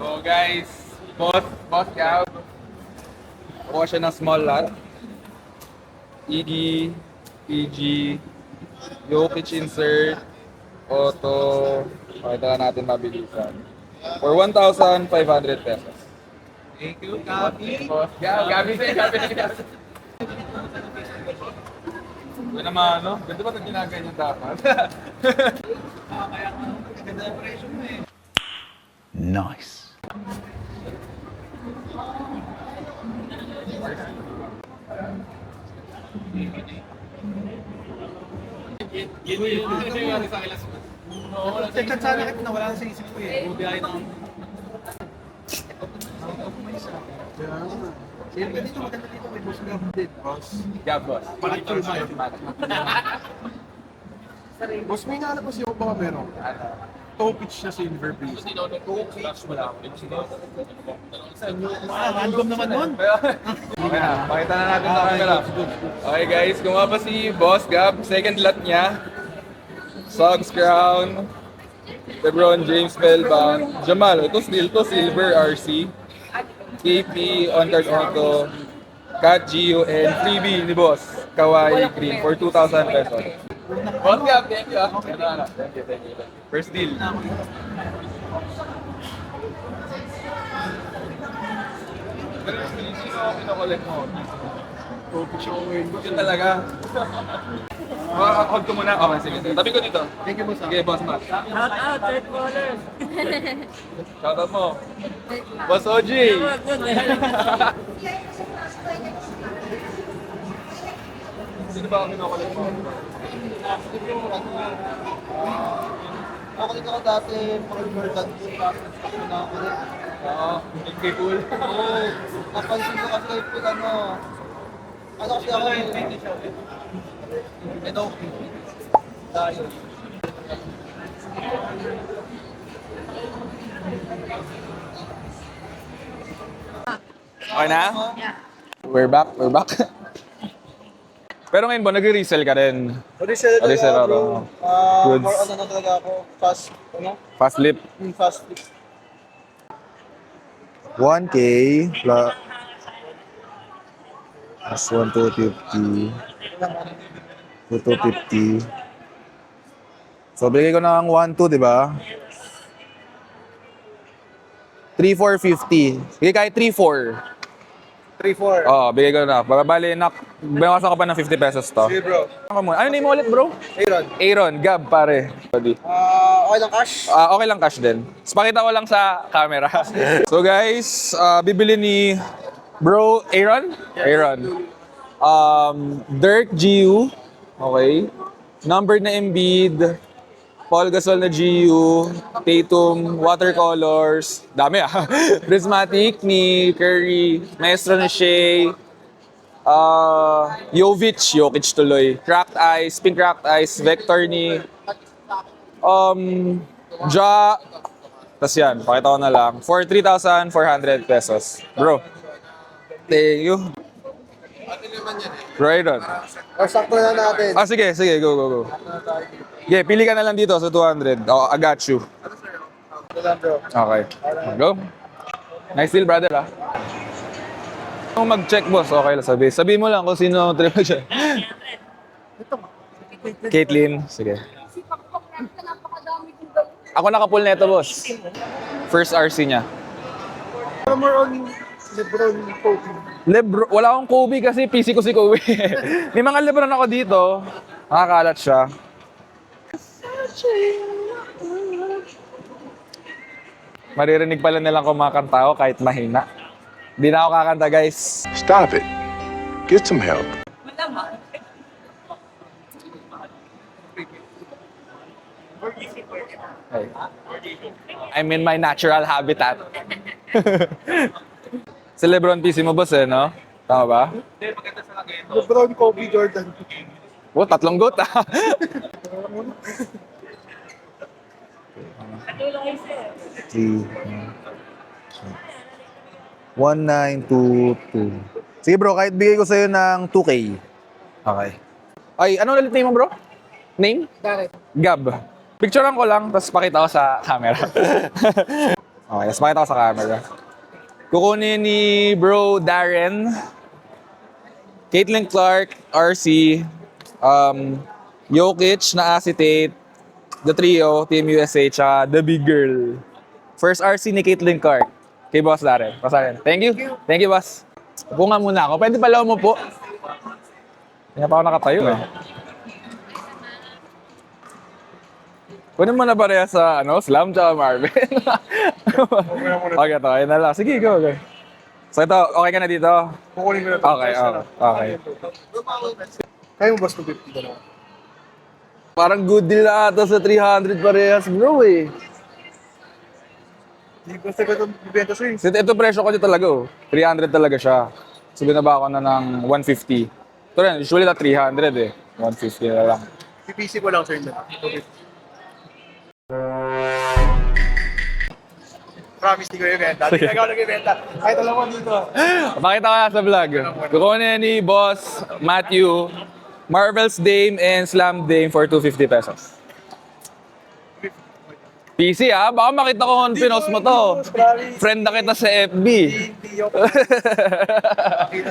So guys, boss Gab. Kuha siya ng small lot. Iggy, PG, Jokic insert, Auto. Pakita natin mabilisan. For 1,500 pesos. Thank you, Gabi. Boss Gab, Gabi. Ito naman, no? Ganda ba ito ginaganyan dapat? Kaya maganda ang presyo mo eh. Nice. Teka, sana kita na wala na sa isip ko eh. Buti ay nang... Siyempre dito, maganda dito. May boss Gab din, boss. Gab, boss. Malaki tayo. Boss, may nahanap ko siya kung baka meron. Toe pitch na silver please. Random naman nun. Okay na, pakita na natin sa camera. Okay guys, kumuha pa si Boss Gab, second lot niya. Suggs Crown, LeBron James Spellbound, Jamal, ito silver RC, KP, On-Card Auto, Cat Gio, and freebie ni Boss, Kawhi Green for 2,000 pesos. Boss Gab, thank you. Thank you. First deal. Sino ang pinakolect mo? Toe pitch ako ngayon. Yun talaga. Hold ko muna. Okay, sige. Tabi ko dito. Thank you, boss. Sige, Boss Matt. Shout out, third caller. Shoutout mo. Boss OG. Sino ba ang pinakolect mo? Ako dito ko dati, mga Jordan yung kasi na ako rin. Oo, kay Pool. Oo, napansin ko kasi kay Pig ano kasi ako ito, dahil. Okay na? Yeah. We're back. Pero ngayon ba, nag-resell ka rin? Resell Resell talaga, ako. bro. Goods. More ano na talaga ako, Fast lip. fast flip. 1K plus 1,250. 2,250. So, bigay ko ng 1,2, di ba? 3,450. Bigay kahit 3,400. 3-4. Oo, bigay ko na. Bali, binawasan ko pa ng 50 pesos to. Sige bro. Ano name mo ulit, bro? Aaron. Aaron, Gab, pare. Okay lang cash? Okay lang cash din. So, pakita ko lang sa camera. So guys, bibili ni Bro Aaron? Aaron. Dirk GU. Okay. Numbered na Embiid. Paul Gasol na GU. Tatum. Watercolors. Dami Prismatic ni Curry. Maestro ni Shea. Jokic tuloy. Cracked Ice. Pink Cracked Ice. Vector ni Ja. Tapos yan, pakita ko na lang. For 3,400 pesos. Bro. Thank you. Right on. O sakto na natin. Sige. Go. Yeah, pili ka na lang dito sa 200. Oh, I got you. Ito lang bro. Okay. Go. Nice deal, brother, Kung mag-check, boss, okay lang sabi. Sabihin mo lang kung sino trip siya. Caitlyn. Sige. Ako naka-pull neto, boss. First RC niya. More on LeBron Kobe. Wala akong Kobe kasi PC ko si Kobe. May mga Lebron ako dito. Nakakalat siya. Maririnig pala nilang kumakanta ako kahit mahina. Hindi na ako kakanta, guys. Stop it. Get some help. Hey. I'm in my natural habitat. Si Lebron PC mo, boss, no? Tama ba? LeBron, Kobe, Jordan. Oh, 3 goat, Three. 1,922. Sige bro, kahit bigay ko sa'yo ng 2K. Okay. Ay, ano ulit name mo, bro? Name? Garrett. Gab. Picturean ko lang, tapos pakita ko sa camera. Okay, mas makita ko sa camera. Kukunin ni Bro Darren, Caitlin Clark, RC, Jokic na acetate, the trio, Team USA, tsaka the big girl. First RC ni Caitlin Clark. Kay Boss Darren. Boss Darren. Thank you. Thank you, boss. Upo nga muna ako. Pwede pala umupo. Hindi pa ako nakatayo eh. Kunin mo na pareha sa Slam tsaka Marvin. Okay, ito. Ayun na lang. Sige, go. So ito, okay ka na dito? Kukunin ko na ito. Okay, okay. Kaya mo boss 250 na lang. Parang good deal na ata sa 300 parehas, bro eh. Hindi ko sa ito bibenta sa'yo. Ito presyo ko dito talaga oh. 300 talaga siya. So binaba ko na ng 150. Ito rin, usually na 300 eh. 150 na lang. PPC ko lang sa'yo. Promise, di ko ibenta. Di ko nag-ibenta. Kahit alam mo dito. Pakita ko na sa vlog. Kukunin ni Boss Matthew, Marvel's Dame and Slam Dame for 250 pesos. PC baka makita ko kung pinost mo to. Friend na kita sa FB.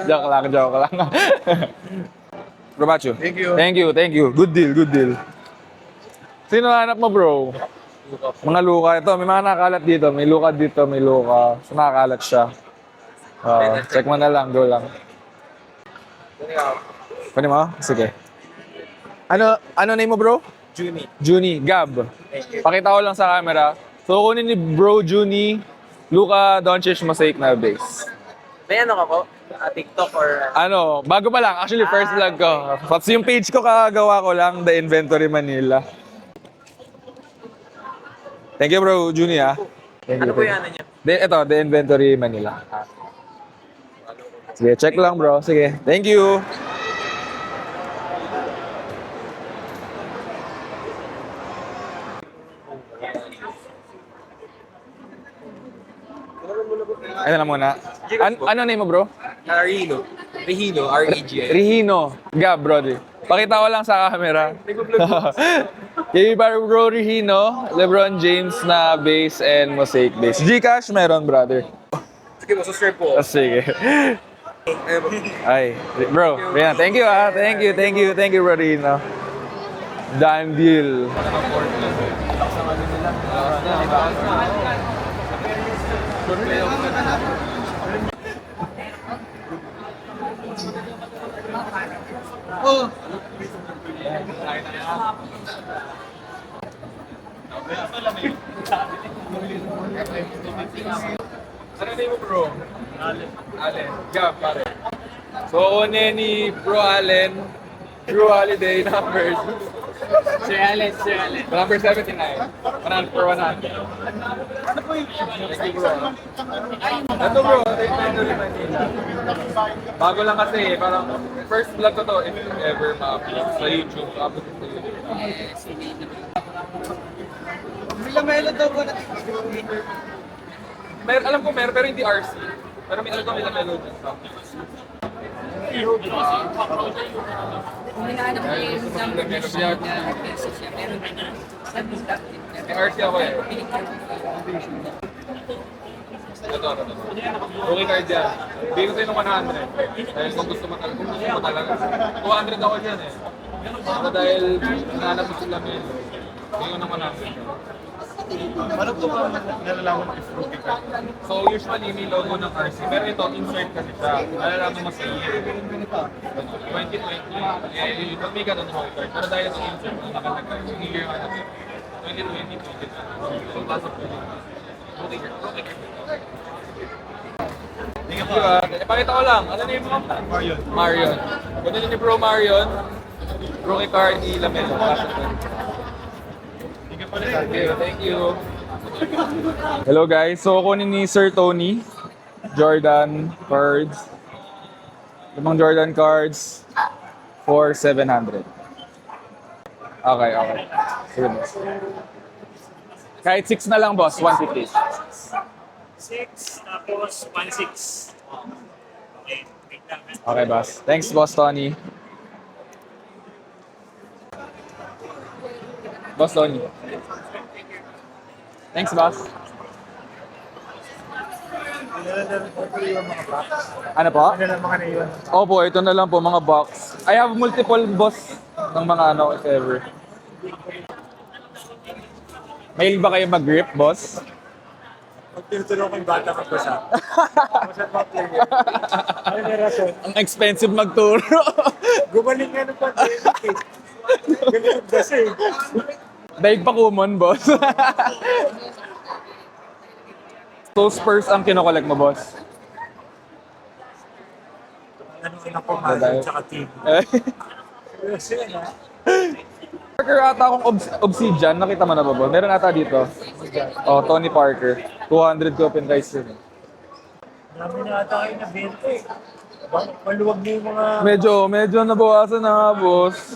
Joke lang. Bro Matthew. Thank you. Thank you. Good deal. Sino hanap mo, bro? Mga luka ito. May mga nakalat dito. May luka dito, may luka. So nakakalat siya. Check mo na lang. Go lang. Pwede mo? Sige. Ano name mo, bro? Juni. Gab. Pakita ko lang sa camera. So, kunin ni Bro Juni, Luka Doncic Mosaic na base. May ano ka po? TikTok or... Bago pa lang. Actually, first vlog ko. Pati yung page ko, kakagawa ko lang, The Inventory Manila. Thank you, Bro Juni, Thank you. Ano po yan niya? Ito, The Inventory Manila. Sige, check lang, bro. Sige, thank you. Ano na muna? Ano name mo, bro? Rehino, R-E-G-I. Rehino. Gab, brody. Pakita ko lang sa camera. Kay Bro Rehino, LeBron James na base and Mosaic base. Gcash meron, brother. Sige mo, subscribe po. Sige. Ay, bro. Yan. Thank you, Thank you, Bro Rehino. Done deal. Ano name mo, bro? Allen. Gab, pare. So, kunin ni Bro Allen, Drew Holiday numbers. Sir Allen. Number 79. 100 for 100. Ano po yung Ito, bro. Ito yung Inventory Manila. Bago lang kasi, parang first vlog ko to, if ever ma-upload sa YouTube. Upload ko sa YouTube. Mila daw ko na. Alam ko meron, pero hindi RC. Pero alam ko may lamelo dyan. Kung hinahanap mo yung numbers niya, cases niya, meron din na. May RC ako eh. Ito. Okay card yan. Bigay ko sa'yo ng 100. Dahil kung gusto mo talaga. 200 ako dyan eh. Pero dahil hinahanap mo sila Melo, bigay ko ng 100. Paano ko nalalaman mo if rookie card? So usually may logo ng RC, pero ito insert kasi siya. Malalaman mo sa year. 2020, pag may ganun rookie card. Pero dahil ito insert, nakalagay. Yung year nga natin. 2020, 2020. So pasok ko yun. Rookie card. Thank you. Ipakita ko lang. Ano name mo? Marion. Ganun ni Bro Marion. Rookie card ni Lamelo. Pasok ko. Thank you. Hello guys, so kunin ni Sir Tony Jordan cards. Limang Jordan cards for 700. Okay. Sige boss. Kahit 6 na lang boss, 150. 6, tapos 1.6. Okay, wait lang. Okay boss. Thanks boss Tony. Boss Tony. Thanks boss. Ano po? Ano lang mga naiwan? Opo, ito na lang po, mga box. I have multiple boss ng mga ano, if ever. Mahilig ba kayo mag-grip, boss? Pag tinutulong ko yung bata ka pa siya. Masarap mga player. Ano may rason? Ang expensive magturo. Gumaling nga ng pandemic eh. Ganun kasi. Daig pa kumon, boss. So, Spurs ang kinokollect mo, boss? Anong ilang pumalo tsaka team. Kasi ano, Parker ata akong Obsidian. Nakita mo na ba, boss? Meron ata dito. Oh, Tony Parker. 200 ko open rice yun. marami na ata kayo na bento eh. Maluwag na yung mga... Medyo nabawasan na nga, boss.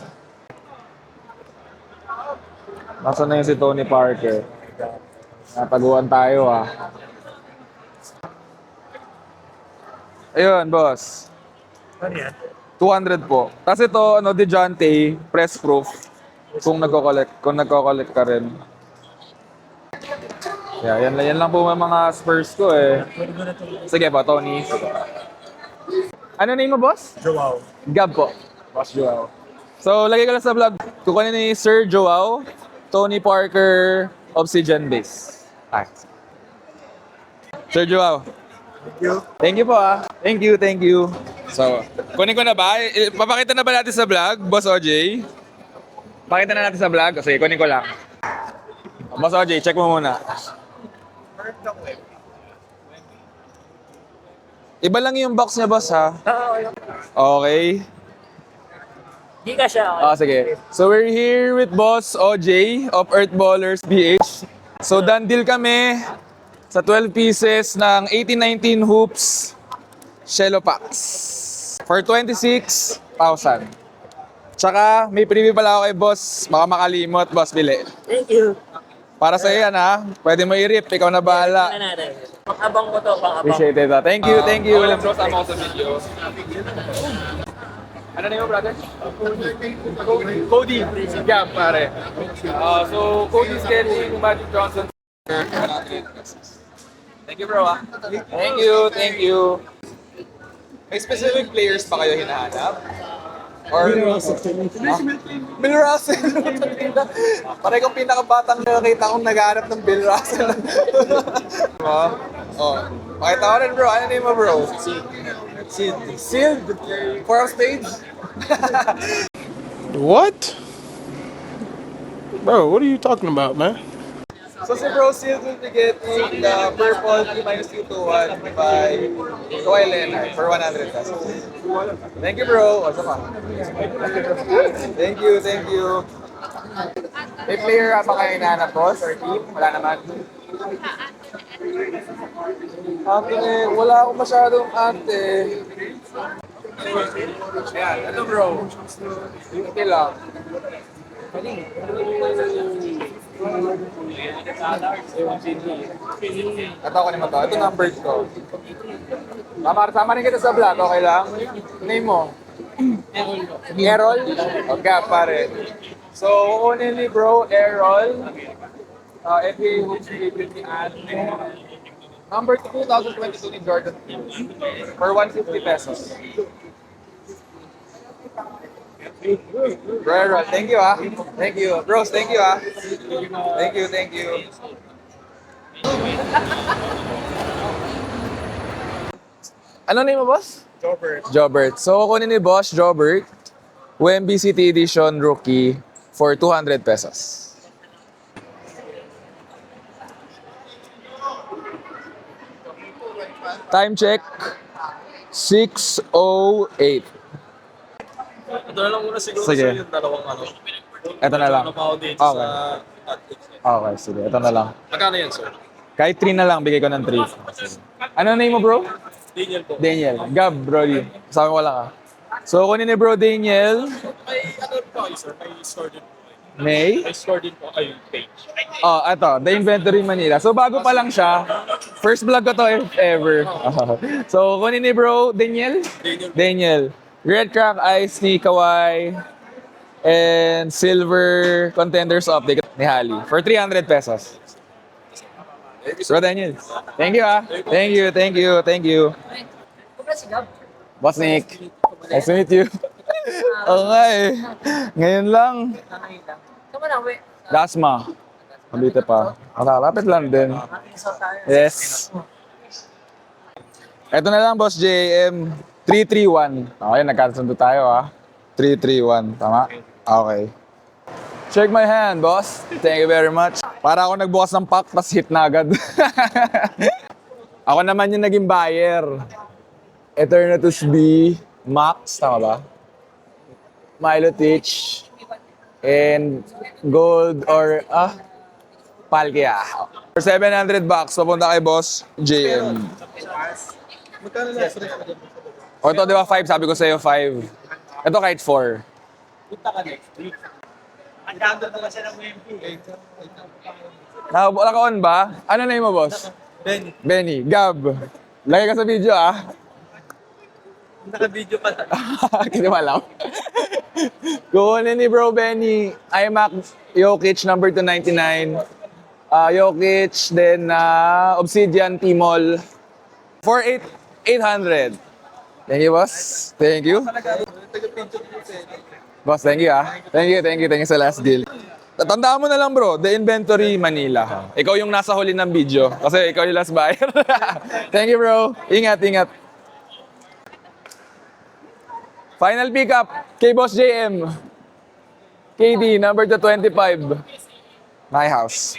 Nasaan na yung si Tony Parker? Nataguan tayo, ah. Ayun, boss. Ano yan? 200 po. Tapos ito, ano, DeJounte, press proof. Kung nagko-collect ka rin. Yeah, yan lang po may mga Spurs ko eh. Pwede ko na ito. Sige po, Tony. Sige. Ano name mo, boss? Joao. Gab po. Boss Joao. So, lagay ko lang sa vlog. Kukunin ni Sir Joao, Tony Parker, Obsidian Base. Ay. Sir Joao. Thank you. Thank you po ah. Thank you. So, kunin ko na ba? Papakita na ba natin sa vlog, Boss OJ? Pakita na natin sa vlog? Sige, kunin ko lang. Boss OJ, check mo muna. Iba lang yung box niya, boss ha? Okay. Di ka siya. Ah, sige. So we're here with Boss OJ of Earth Ballers PH. So done deal kami sa 12 pieces ng 1819 hoops Shello packs for 26,000. Tsaka may preview pala ako kay boss. Baka makalimot, boss, bili. Thank you. Para sa yan ha. Pwede mo i-rip, ikaw na bahala. Ano natin? Pang-abang ko to, pang-abang. Appreciate it. Thank you. Okay lang bro, sama ko sa video. Ano na yun, brother? Cody. Gab, pare. So, Cody's getting Magic Johnson. Thank you, bro. Thank you. May specific players pa kayo hinahanap? Or Bill Russell. Pare kong pinakabatang nakita kong naghahanap ng Bill Russell. Oh, pakita ko rin bro. Ano name mo bro? Sealed. For stage. What? Bro, what are you talking about, man? So si Bro Sealed will be getting the purple T-221 by Kawhi Leonard for 100 pesos. Thank you bro. O, pa. Thank you. May player ba kayo hinahanap, boss? Or team? Wala naman. Ate, wala akong masyadong ate. Ayan, ito bro. Okay lang. Ito ko mo to. Ito number ko. Sama rin kita sa vlog. Okay lang? Name mo? Errol. Okay, pare. So, kukunin ni bro, Errol. FA Hoops ni number 2022 ni Jordan for 150 pesos. Bro, Errol, thank you ah. Thank you. Bros, thank you ah. Thank you. Ano name mo, boss? Jobert. So, kukunin ni boss, Jobert, WMB City Edition Rookie for 200 pesos. Time check, 6:08. Ito na lang muna siguro Sige. sa yung dalawang ano. Ito na lang. Ano pa ako dito Okay. sa... Okay, sige. Ito na lang. Magkano yan, sir? Kahit 3 na lang, bigay ko ng 3. Ano name mo, bro? Daniel po. Daniel. Gab, brody. Sabi ko lang ah. So, kunin ni bro Daniel. May ano po kayo, sir? May store din po. May. May store din po kayo page. Oh, ito. The Inventory Manila. So, bago pa lang siya. First vlog ko to if ever. So, kunin ni bro Daniel. Daniel. Red Crack Ice ni Kawhi. And Silver Contenders Update ni Hali. For 300 pesos. Bro Daniel. Thank you, ah. Thank you, thank you, thank you. Kumula si Gab. Boss Nick. Nice to meet you. Oo nga eh. Ngayon lang. Nanay lang. Tama na, we. Dasma. Mabite pa. Malapit lang din. Yes. Ito na lang, Boss JM. 331. Okay, nagkasundo tayo, ah. 331. Tama? Okay. Shake my hand, boss. Thank you very much. Para ako nagbukas ng pack, tas hit na agad. Ako naman yung naging buyer. Eternatus B, Max, tama ba? Milo Teach, and Gold or, Palkia. For 700 bucks, papunta kay Boss JM. Magkano last rest mo dyan? O ito, di ba 5? Sabi ko sa'yo 5. Ito kahit 4. Punta ka next week. Ang ganda naman siya ng MP. Naka-on ba? Ano name mo, boss? Ben, Benny. Gab. Lagay ka sa video, ah. naka-video pa na. Hindi mo alam. Kukunin ni Bro Benny, iMac Jokic number 299. Jokic, then Obsidian Timol. For 800. Thank you, boss. Thank you. Taga-picture ko sa'yo. Boss, thank you, ah. Thank you sa last deal. Tandaan mo na lang, bro, The Inventory Manila. Ikaw yung nasa huli ng video kasi ikaw yung last buyer. Thank you, bro. Ingat, ingat. Final pickup kay Boss JM. KD, number 225. My house.